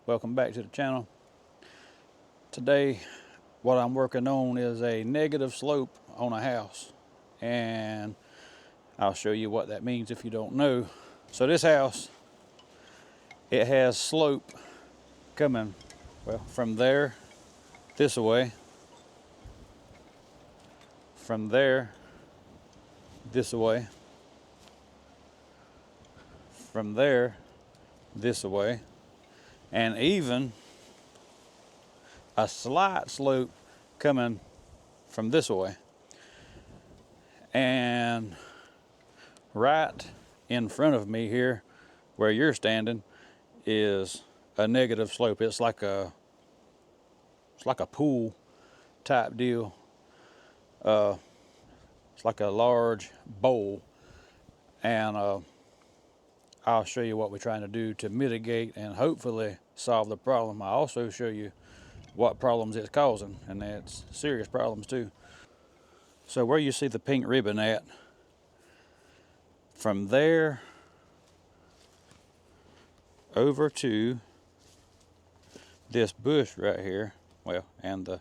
Welcome back to the channel. Today what I'm working on is a negative slope on a house, and I'll show you what that means if you don't know. So this house, it has slope coming, well, from there this way, from there this way, from there this way, and even a slight slope coming from this way. And right in front of me here, where you're standing, is a negative slope. It's like a pool type deal. It's like a large bowl, and I'll show you what we're trying to do to mitigate and hopefully solve the problem. I'll also show you what problems it's causing, and it's serious problems too. So where you see the pink ribbon at, from there over to this bush right here, well, and the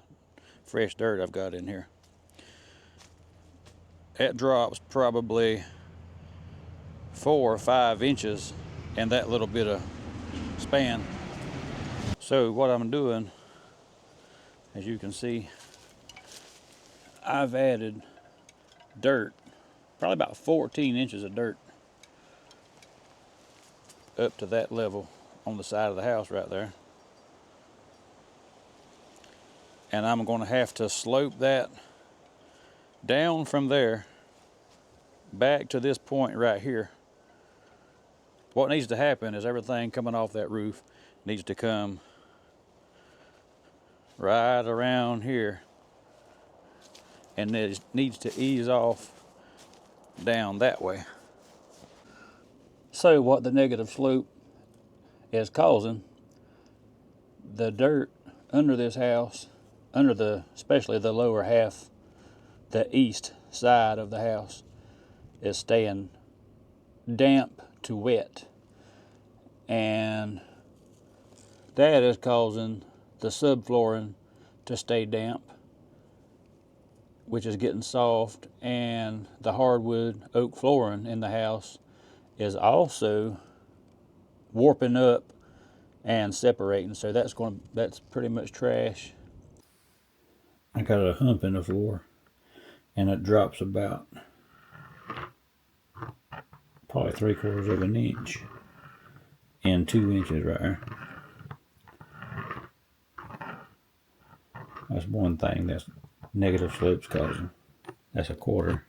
fresh dirt I've got in here, it drops probably 4 or 5 inches in that little bit of span. So what I'm doing, as you can see, I've added dirt, probably about 14 inches of dirt up to that level on the side of the house right there. And I'm going to have to slope that down from there back to this point right here. What needs to happen is everything coming off that roof needs to come right around here, and it needs to ease off down that way. So what the negative slope is causing, the dirt under this house, especially the lower half, the east side of the house, is staying damp to wet, and that is causing the subflooring to stay damp, which is getting soft, and the hardwood oak flooring in the house is also warping up and separating. So that's pretty much trash. I got a hump in the floor, and it drops about probably 3/4 of an inch and 2 inches right there. That's one thing that's negative slopes causing. That's 1/4,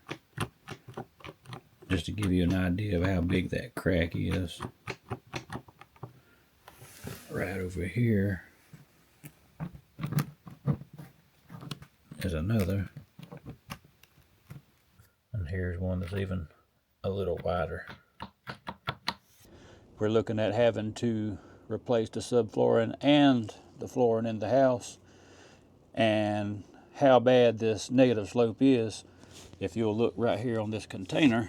just to give you an idea of how big that crack is. Right over here is another, and here's one that's even a little wider. We're looking at having to replace the subflooring and the flooring in the house. And how bad this negative slope is, if you'll look right here on this container,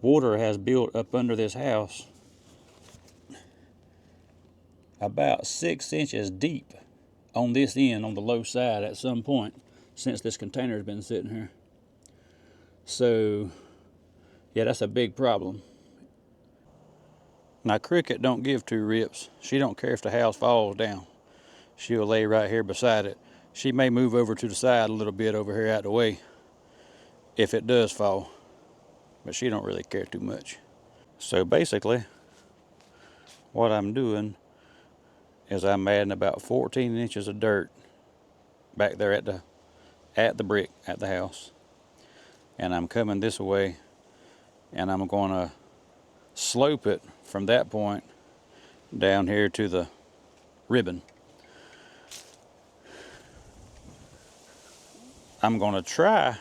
water has built up under this house about 6 inches deep on this end, on the low side, at some point since this container has been sitting here. So yeah, that's a big problem. Now Cricket don't give 2 rips. She don't care if the house falls down. She'll lay right here beside it. She may move over to the side a little bit over here out the way if it does fall, but she don't really care too much. So basically what I'm doing is I'm adding about 14 inches of dirt back there at the brick at the house, and I'm coming this way, and I'm going to slope it from that point down here to the ribbon. I'm going to try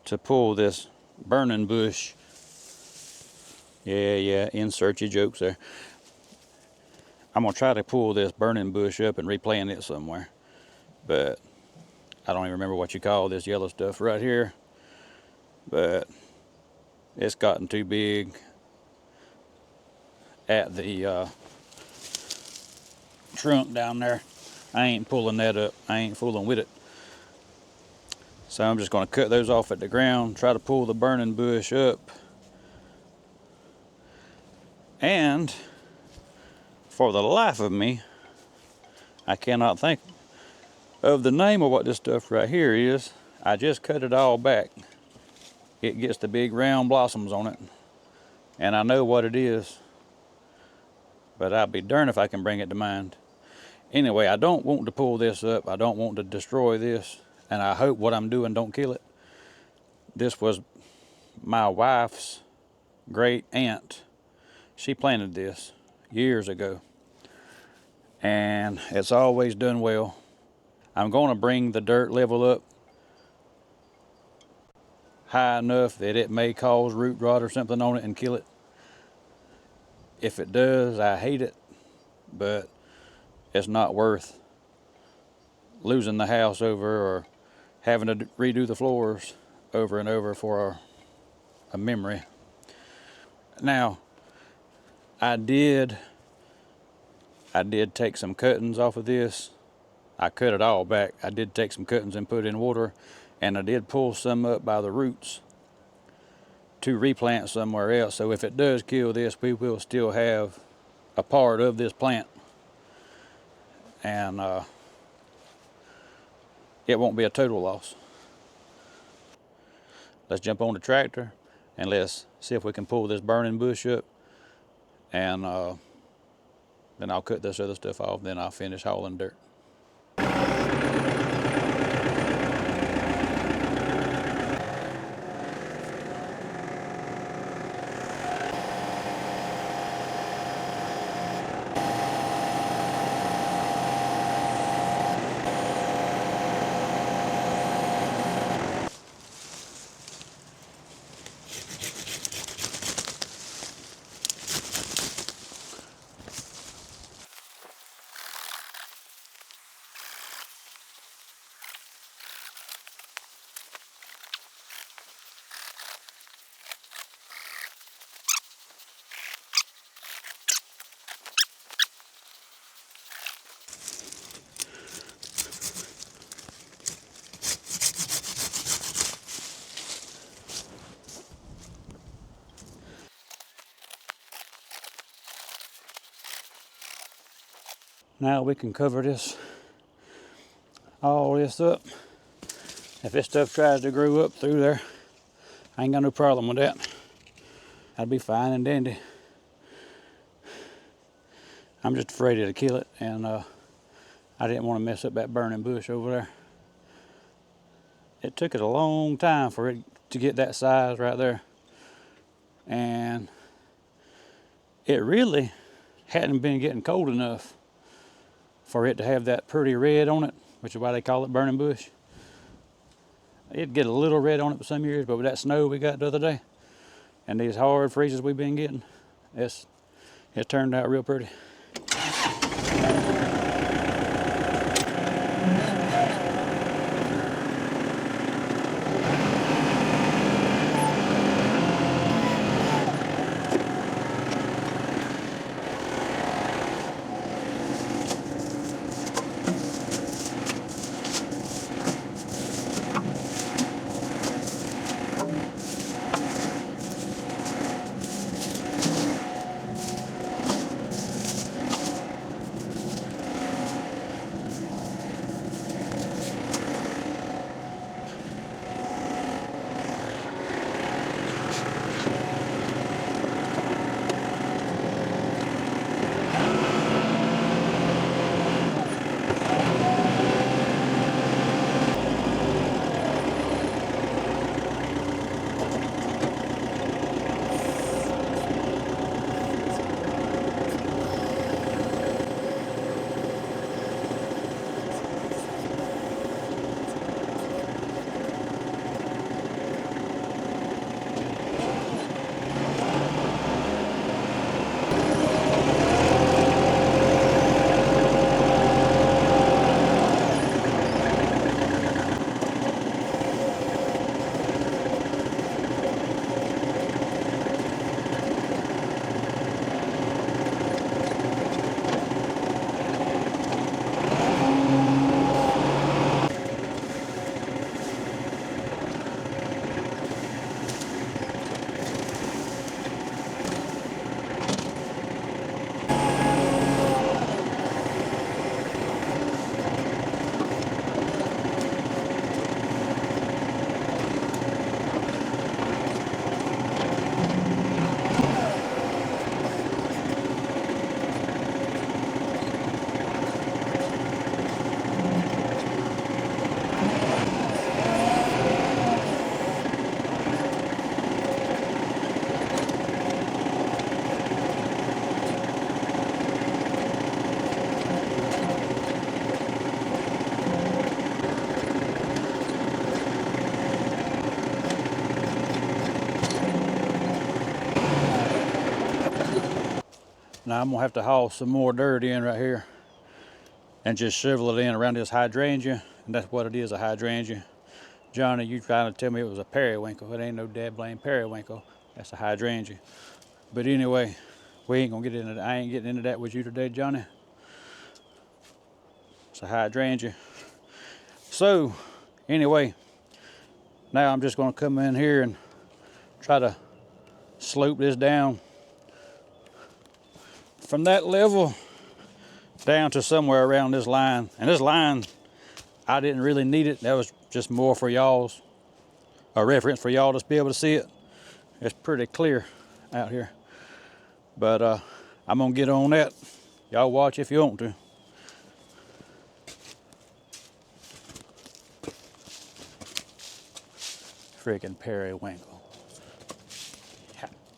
to pull this burning bush. Yeah, insert your jokes there. I'm going to try to pull this burning bush up and replant it somewhere, but I don't even remember what you call this yellow stuff right here, but it's gotten too big. at the trunk down there. I ain't pulling that up. I ain't fooling with it. So I'm just going to cut those off at the ground, try to pull the burning bush up. And for the life of me, I cannot think of the name of what this stuff right here is. I just cut it all back. It gets the big round blossoms on it. And I know what it is, but I'll be darned if I can bring it to mind. Anyway, I don't want to pull this up. I don't want to destroy this. And I hope what I'm doing don't kill it. This was my wife's great aunt. She planted this years ago. And it's always done well. I'm going to bring the dirt level up high enough that it may cause root rot or something on it and kill it. If it does, I hate it, but it's not worth losing the house over or having to redo the floors over and over for a memory. Now, I did take some cuttings off of this. I cut it all back. I did take some cuttings and put it in water, and I did pull some up by the roots to replant somewhere else. So if it does kill this, we will still have a part of this plant, and it won't be a total loss. Let's jump on the tractor and let's see if we can pull this burning bush up, and then I'll cut this other stuff off, then I'll finish hauling dirt. Now we can cover all this up. If this stuff tries to grow up through there, I ain't got no problem with that. That'll be fine and dandy. I'm just afraid it'll kill it, and I didn't want to mess up that burning bush over there. It took it a long time for it to get that size right there. And it really hadn't been getting cold enough for it to have that pretty red on it, which is why they call it burning bush. It'd get a little red on it for some years, but with that snow we got the other day and these hard freezes we've been getting, it turned out real pretty. Now I'm gonna have to haul some more dirt in right here and just shovel it in around this hydrangea, and that's what it is, a hydrangea. Johnny, you trying to tell me it was a periwinkle. It ain't no dead blame periwinkle. That's a hydrangea. But anyway, we ain't gonna get into that. I ain't getting into that with you today, Johnny. It's a hydrangea. So, anyway, now I'm just gonna come in here and try to slope this down from that level down to somewhere around this line. And this line, I didn't really need it. That was just more for y'all's, a reference for y'all to be able to see it. It's pretty clear out here. But I'm gonna get on that. Y'all watch if you want to. Freaking periwinkle.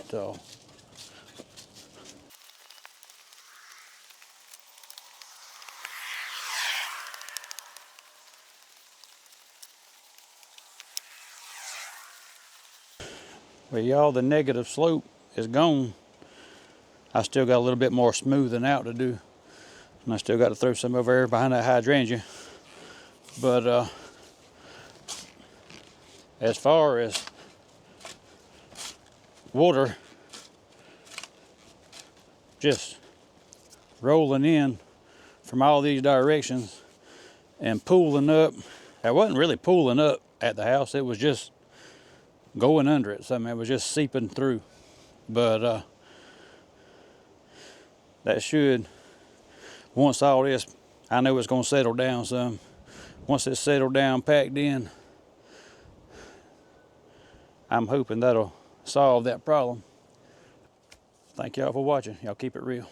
So. Well, y'all, the negative slope is gone. I still got a little bit more smoothing out to do. And I still got to throw some over there behind that hydrangea. But as far as water just rolling in from all these directions and pooling up, it wasn't really pooling up at the house, it was just going under it. So I mean, it was just seeping through. But that should, once all this, I know it's going to settle down some. Once it's settled down, packed in, I'm hoping that'll solve that problem. Thank y'all for watching. Y'all keep it real.